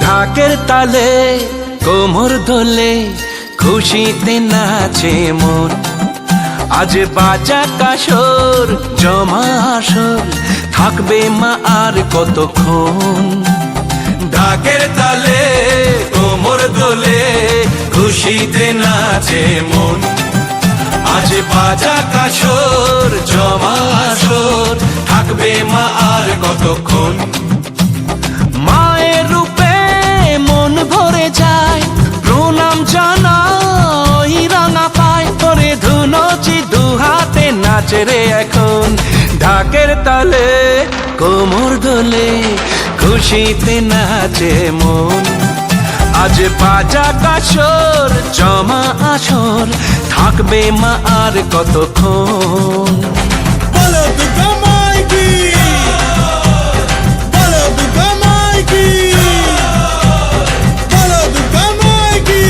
ঢাকের তালে কোমর দোলে খুশিতে নাচে মন। আজ বাজা কাসর জমা আসর থাকবে মা আর কতক্ষণ। ঢাকের তালে কোমর দোলে খুশিতে নাচে মন। আজ বাজা কাসর জমা আসর থাকবে মা আর কতক্ষণ। মায়ের রূপে মন ভরে যায়, প্রণাম জানাই রাঙা পায় করে ধুনচি দুহাতে নাচে রে এখন। ঢাকের তালে কোমর দোলে খুশিতে নাচে মন। আজ বাজা কাসর জমা আসর থাকবে মা আর কতক্ষণ। বলো দুর্গা মাই কি, বলো দুর্গা মাই কি, বলো দুর্গা মাই কি,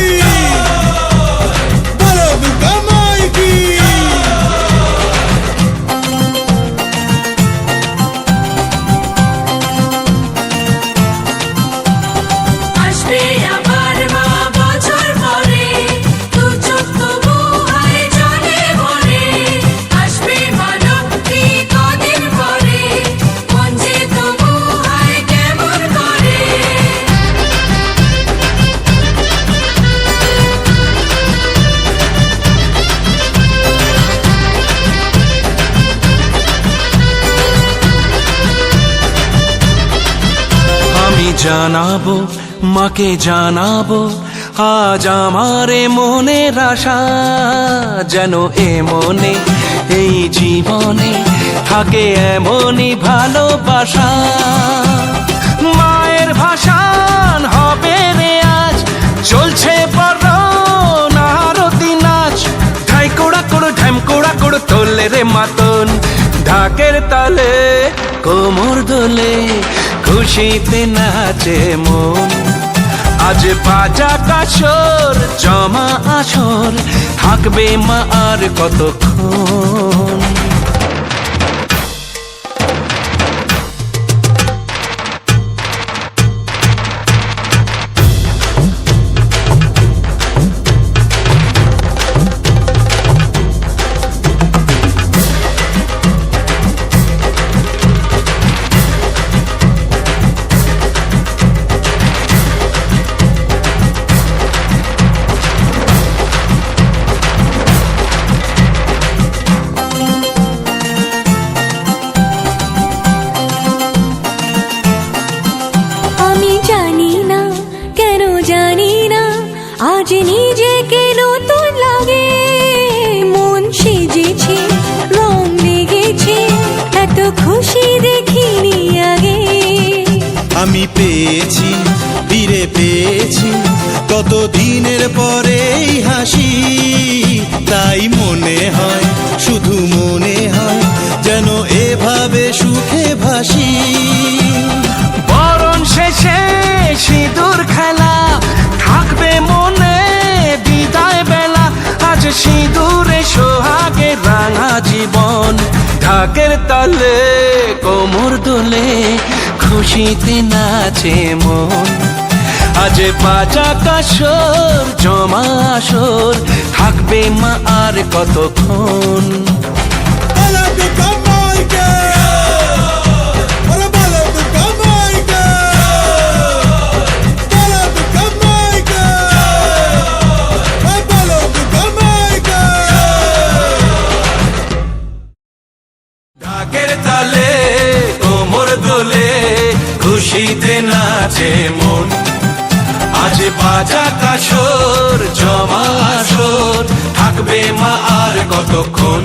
বলো দুর্গা মাই কি। আসবে আবার মা বছর পরে, দু চোখ তবু হয় জলে ভরে। আসবে মা লক্ষ্মী কদিন পরে, মন যে তবু হয় কেমন করে। আমি জানাবো মাকে জানাবো আজ আমারে মনের আশা, যেন এ মনে এই জীবনে থাকে এমনই ভালোবাসা। মায়ের ভাষান হবে রে আজ, চলছে বড় আরতি নাচ। ঢাই কোড়া কোড় ঢ্যাম কোড়া কোড় তোলে রে মাতন। ঢাকের তালে কোমর দোলে খুশিতে নাচে মন। আজ বাজা কাসর জমা আসর থাকবে মা আর কতক্ষণ। আমি জানি না কেন জানি না আজ নিজেকে নতুন লাগে। মন সেজেছে রং লেগেছে, এত খুশি দেখিনি আগে। আমি পেয়েছি ফিরে পেয়েছি কত দিনের পরে এই হাসি। তাই মনে হয় শুধু মনে হয় যেন এভাবে সুখে ভাসি। বরণ শেষে সিঁদুর খেলা থাকবে মনে বিদায় বেলা। আজ সিঁদুরে সোহাগে রাঙা জীবন। ঢাকের তালে কোমর দোলে খুশিতে নাচে মন। আজ বাজা কাসর জমা আসর থাকবে মা আর কতক্ষণ। বলো দুর্গা মাই কি, বলো দুর্গা মাই কি, বলো দুর্গা মাই কি, বলো দুর্গা মাই কি। ঢাকের তালে কোমর দোলে খুশিতে নাচে মন। আজ বাজা কাসর জমা আসর থাকবে মা আর কতক্ষণ।